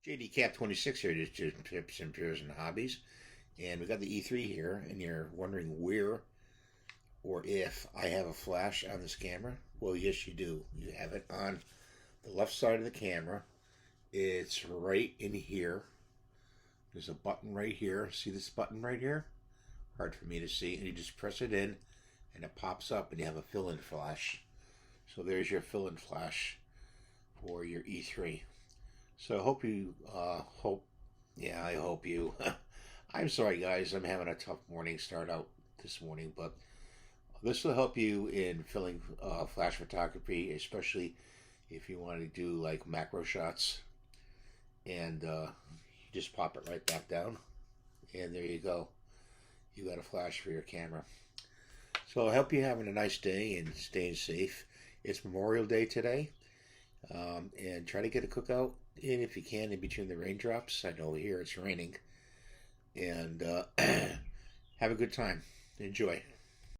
JD Cap 26 here, just tips and peers and hobbies. And we got the E3 here, and you're wondering where or if I have a flash on this camera. Well, yes, you do. You have it on the left side of the camera. It's right in here. There's a button right here. See this button right here? Hard for me to see. And you just press it in, and it pops up, and you have a fill-in flash. So there's your fill-in flash for your E3. So I hope you, I hope you. I'm sorry, guys. I'm having a tough morning start out this morning, but this will help you in filling flash photography, especially if you want to do like macro shots. And you just pop it right back down, and there you go. You got a flash for your camera. So I hope you're having a nice day and staying safe. It's Memorial Day today. And try to get a cookout in if you can in between the raindrops. I know here it's raining. And have a good time. Enjoy.